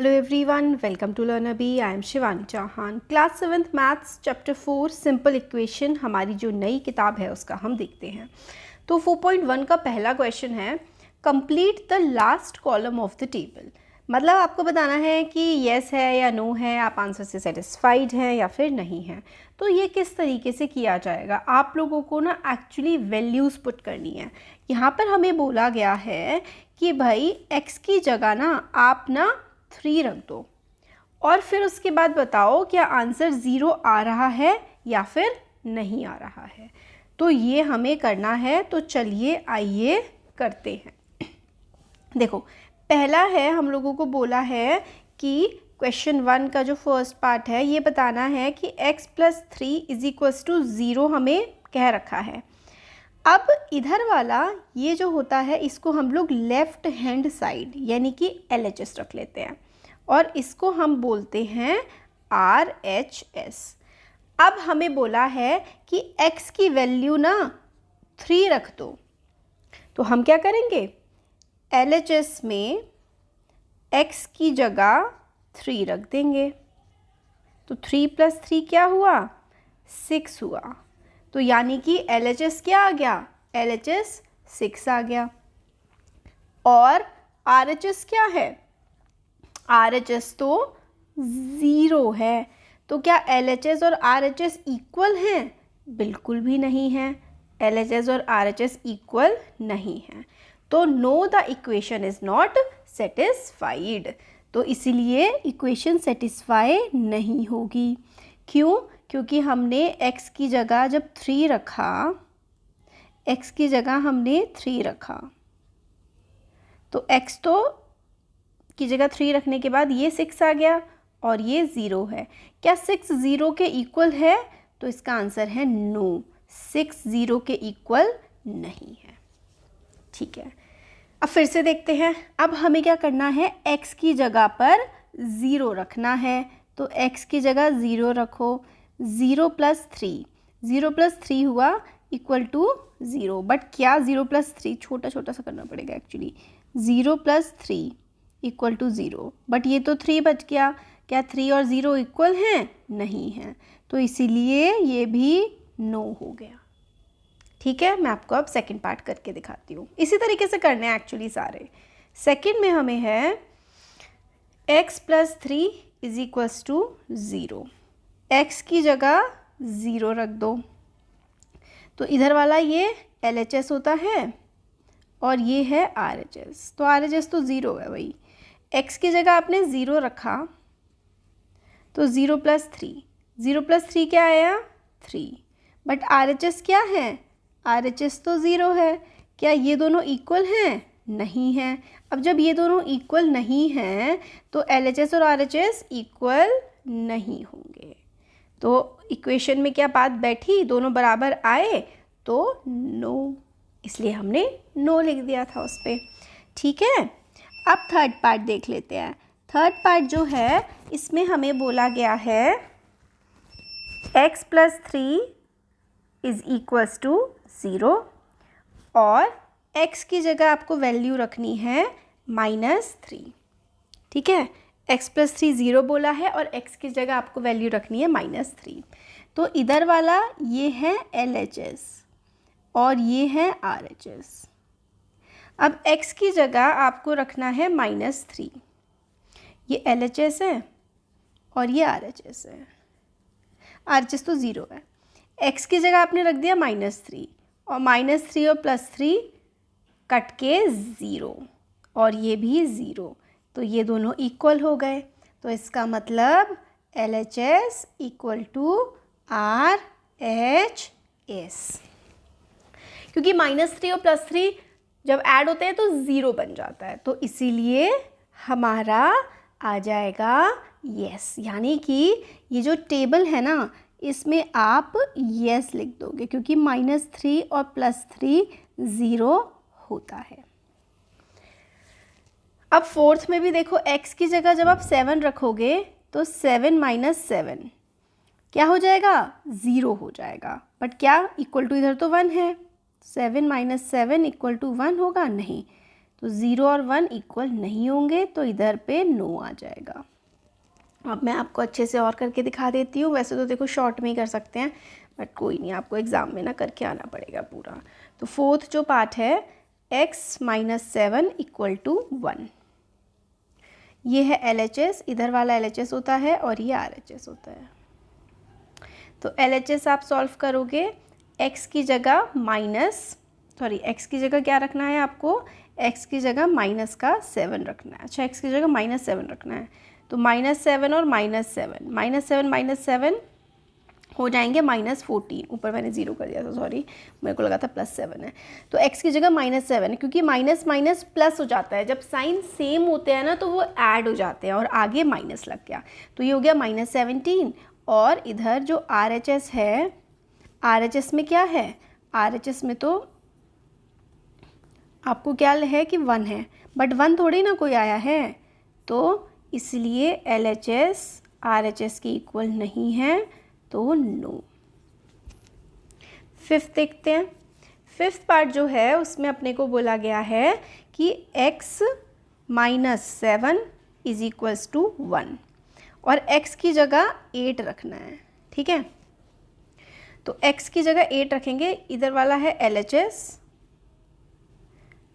Hello everyone, welcome to LearnerBee. I am Shivani Chauhan. Class 7th Maths Chapter 4 Simple Equation हमारी जो नई किताब है उसका हम देखते हैं। तो 4.1 का पहला क्वेश्चन है complete the last column of the table. मतलब आपको बताना है कि येस है या नो है, आप आंसर से सेटिस्फाइड हैं या फिर नहीं है। तो ये किस तरीके से किया जाएगा, आप लोगों को ना एक्चुअली वैल्यूज़ पुट करनी है। यहाँ पर हमें बोला गया है कि भाई x की जगह ना आप ना 3 रख दो और फिर उसके बाद बताओ क्या आंसर 0 आ रहा है या फिर नहीं आ रहा है। तो ये हमें करना है, तो चलिए आइए करते हैं। देखो पहला है, हम लोगों को बोला है कि क्वेश्चन 1 का जो फर्स्ट पार्ट है ये बताना है कि x + 3 = 0 हमें कह रखा है। अब इधर वाला ये जो होता है इसको हम लोग लेफ़्ट हैंड साइड यानी कि LHS रख लेते हैं और इसको हम बोलते हैं RHS। अब हमें बोला है कि x की वैल्यू ना 3 रख दो, तो हम क्या करेंगे LHS में x की जगह 3 रख देंगे। तो 3 + 3 क्या हुआ, 6 हुआ। तो यानी कि LHS क्या आ गया, LHS 6 आ गया। और RHS क्या है, RHS तो 0 है। तो क्या LHS और RHS इक्वल हैं, बिल्कुल भी नहीं है। LHS और RHS इक्वल नहीं है, तो know the equation is not satisfied. तो इसीलिए इक्वेशन सेटिस्फाई नहीं होगी। क्यों, क्योंकि हमने x की जगह जब 3 रखा, x की जगह हमने 3 रखा, तो x तो की जगह 3 रखने के बाद ये 6 आ गया और ये 0 है। क्या 6 0 के इक्वल है, तो इसका आंसर है नो, 6 0 के इक्वल नहीं है। ठीक है, अब फिर से देखते हैं। अब हमें क्या करना है, x की जगह पर 0 रखना है। तो x की जगह 0 रखो, 0 + 3, 0 + 3 हुआ = 0। बट क्या 0 + 3 छोटा छोटा सा करना पड़ेगा एक्चुअली, 0 + 3 = 0। बट ये तो 3 बच गया, क्या 3 और 0 इक्वल हैं, नहीं है। तो इसीलिए ये भी नो हो गया। ठीक है, मैं आपको अब सेकंड पार्ट करके दिखाती हूँ। इसी तरीके से करने हैं एक्चुअली सारे। सेकंड में हमें है x + 3 = 0। x की जगह 0 रख दो। तो इधर वाला ये LHS होता है और ये है RHS। तो RHS तो 0 है भाई। x की जगह आपने 0 रखा, तो 0 + 3, 0 + 3 क्या आया, 3। बट RHS क्या है, RHS तो 0 है। क्या ये दोनों इक्वल हैं, नहीं है। अब जब ये दोनों इक्वल नहीं हैं तो LHS और RHS इक्वल नहीं होंगे। तो इक्वेशन में क्या बात बैठी, दोनों बराबर आए तो नो, इसलिए हमने नो लिख दिया था उस पर। ठीक है, अब थर्ड पार्ट देख लेते हैं। थर्ड पार्ट जो है इसमें हमें बोला गया है x + 3 = 0 और x की जगह आपको वैल्यू रखनी है -3। ठीक है, x + 3 0 बोला है और x की जगह आपको वैल्यू रखनी है -3। तो इधर वाला ये है LHS और ये है RHS। अब x की जगह आपको रखना है -3। ये LHS है और ये RHS है। RHS तो 0 है। x की जगह आपने रख दिया -3 और -3 और +3 कट के 0 और ये भी 0। तो ये दोनों इक्वल हो गए। तो इसका मतलब LHS = RHS। क्योंकि -3 और +3 जब ऐड होते हैं तो 0 बन जाता है, तो इसीलिए हमारा आ जाएगा यस। यानी कि ये जो टेबल है ना इसमें आप यस लिख दोगे क्योंकि -3 और +3 0 होता है। अब फोर्थ में भी देखो, x की जगह जब आप 7 रखोगे तो 7 - 7 क्या हो जाएगा, 0 हो जाएगा। बट क्या इक्वल टू इधर तो 1 है, 7 - 7 = 1 होगा, नहीं। तो 0 और 1 इक्वल नहीं होंगे, तो इधर पे नो आ जाएगा। अब मैं आपको अच्छे से और करके दिखा देती हूँ। वैसे तो देखो शॉर्ट में ही कर सकते हैं, बट कोई नहीं, आपको एग्ज़ाम में ना करके आना पड़ेगा पूरा। तो फोर्थ जो पार्ट है, x - 7 = 1। ये है LHS, इधर वाला LHS होता है और ये RHS होता है। तो LHS आप सॉल्व करोगे, x की जगह x की जगह क्या रखना है आपको, x की जगह -7 रखना है। अच्छा, x की जगह -7 रखना है, तो -7 और -7 हो जाएंगे -14। ऊपर मैंने 0 कर दिया था, सॉरी, मेरे को लगा था +7 है। तो x की जगह -7 है, क्योंकि माइनस माइनस प्लस हो जाता है। जब साइन सेम होते हैं ना तो वो ऐड हो जाते हैं और आगे माइनस लग गया, तो ये हो गया -17। और इधर जो RHS है, RHS में क्या है, RHS में तो आपको क्या है कि 1 है, बट 1 थोड़ी ना कोई आया है, तो इसलिए LHS RHS के इक्वल नहीं है, तो नो। फिफ्थ देखते हैं। फिफ्थ पार्ट जो है उसमें अपने को बोला गया है कि x - 7 = 1 और x की जगह 8 रखना है। ठीक है, तो x की जगह 8 रखेंगे। इधर वाला है LHS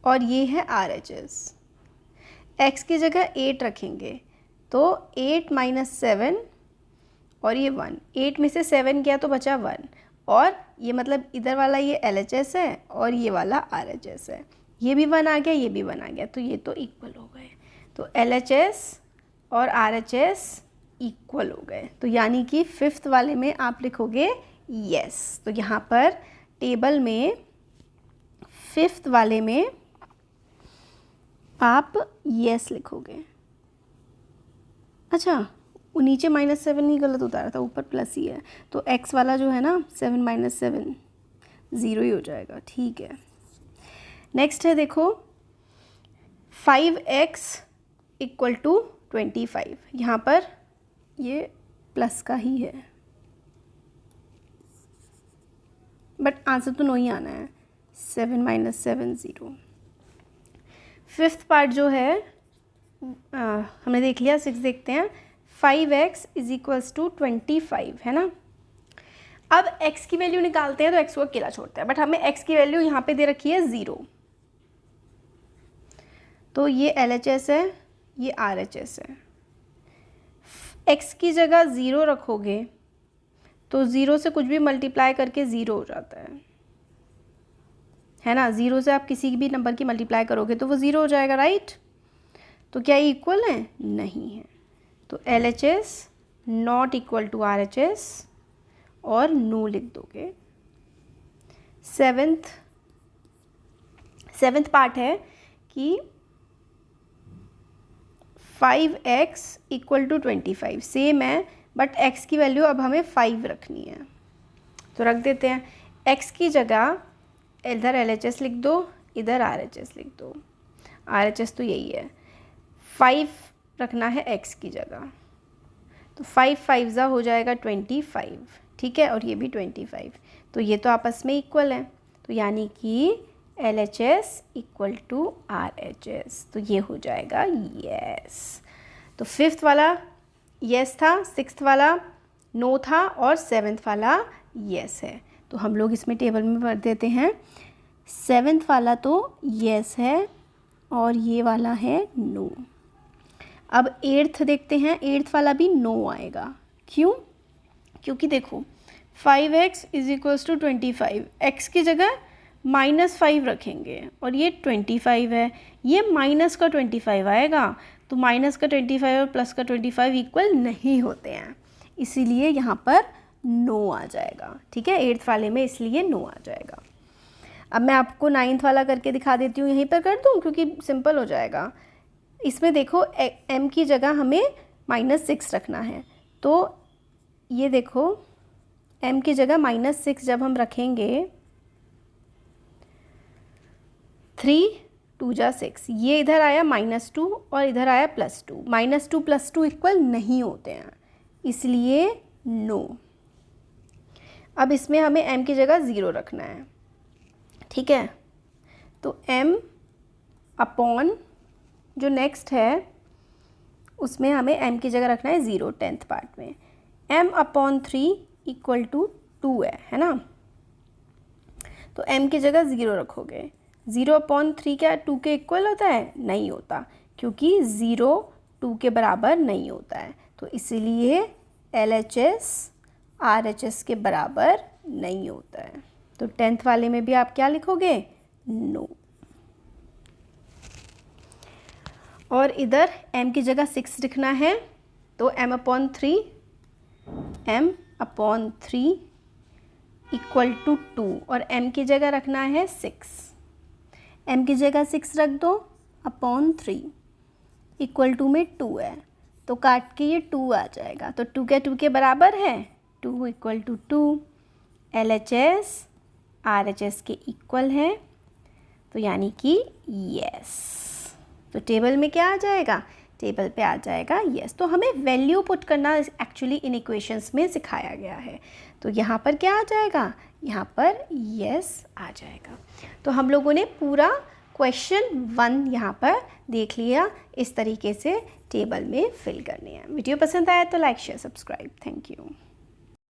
और ये है RHS। x की जगह 8 रखेंगे, तो 8 - 7 और ये 1, 8 में से 7 गया तो बचा 1, और ये मतलब इधर वाला ये LHS है और ये वाला RHS है। ये भी 1 आ गया, ये भी 1 आ गया, तो ये तो इक्वल हो गए। तो LHS और RHS इक्वल हो गए, तो यानी कि फिफ्थ वाले में आप लिखोगे यस। तो यहाँ पर टेबल में फिफ्थ वाले में आप यस लिखोगे। अच्छा, वो नीचे -7 ही गलत उतारा था, ऊपर प्लस ही है, तो x वाला जो है ना 7 - 7 0 ही हो जाएगा। ठीक है, नेक्स्ट है देखो 5x = 25। यहाँ पर ये प्लस का ही है, बट आंसर तो नो ही आना है। 7 - 7 0। फिफ्थ पार्ट जो है हमने देख लिया। 6 देखते हैं। 5x = 25 है ना। अब x की वैल्यू निकालते हैं, तो x को अकेला छोड़ते हैं, बट हमें x की वैल्यू यहाँ पे दे रखी है 0। तो ये LHS है, ये RHS है। x की जगह 0 रखोगे तो 0 से कुछ भी मल्टीप्लाई करके 0 हो जाता है ना। 0 से आप किसी भी नंबर की मल्टीप्लाई करोगे तो वो 0 हो जाएगा, राइट। तो क्या ये इक्वल है, नहीं है। तो LHS not equal to RHS और नो लिख दोगे। सेवेंथ पार्ट है कि 5x = 25 सेम है, बट x की वैल्यू अब हमें 5 रखनी है, तो रख देते हैं। x की जगह इधर LHS लिख दो, इधर RHS लिख दो। RHS तो यही है, 5 रखना है x की जगह, तो 5 5 हो जाएगा 25। ठीक है, और ये भी 25, तो ये तो आपस में इक्वल है, तो यानी कि LHS = RHS, तो ये हो जाएगा यस। तो फिफ्थ वाला यस था, सिक्स्थ वाला नो था और सेवेंथ वाला यस है। तो हम लोग इसमें टेबल में भर देते हैं। सेवेंथ वाला तो यस है और ये वाला है नो। अब एट्थ देखते हैं। एट्थ वाला भी नो आएगा, क्यों? क्योंकि देखो 5x = 25, x की जगह -5 रखेंगे और ये 25 है, ये माइनस का 25 आएगा, तो माइनस का 25 और प्लस का 25 इक्वल नहीं होते हैं, इसीलिए यहाँ पर नो आ जाएगा। ठीक है, एट्थ वाले में इसलिए नो आ जाएगा। अब मैं आपको नाइन्थ वाला करके दिखा देती हूँ, यहीं पर कर दूँ क्योंकि सिंपल हो जाएगा। इसमें देखो m की जगह हमें -6 रखना है, तो ये देखो m की जगह -6 जब हम रखेंगे, 3 2 जा 6, ये इधर आया -2 और इधर आया +2, -2 + 2 इक्वल नहीं होते हैं, इसलिए नो। अब इसमें हमें m की जगह 0 रखना है। ठीक है, तो m अपॉन जो नेक्स्ट है उसमें हमें m की जगह रखना है 0 10th पार्ट में, m/3 इक्वल टू 2 है ना। तो m की जगह 0 रखोगे, 0/3 क्या 2 के इक्वल होता है? नहीं होता, क्योंकि 0 2 के बराबर नहीं होता है, तो इसीलिए LHS RHS के बराबर नहीं होता है। तो 10th वाले में भी आप क्या लिखोगे? नो। और इधर m की जगह 6 लिखना है, तो m/3 इक्वल टू 2 और m की जगह रखना है 6, m की जगह 6 रख दो अपॉन 3 इक्वल टू में 2 है, तो काट के ये 2 आ जाएगा, तो 2 के बराबर है, 2 इक्वल टू 2, LHS RHS के इक्वल है, तो यानी कि यस। तो टेबल में क्या आ जाएगा? टेबल पे आ जाएगा यस। तो हमें वैल्यू पुट करना एक्चुअली इन इक्वेशंस में सिखाया गया है, तो यहाँ पर क्या आ जाएगा? यहाँ पर यस आ जाएगा। तो हम लोगों ने पूरा क्वेश्चन 1 यहाँ पर देख लिया, इस तरीके से टेबल में फिल करनी है। वीडियो पसंद आया तो like share subscribe. Thank you.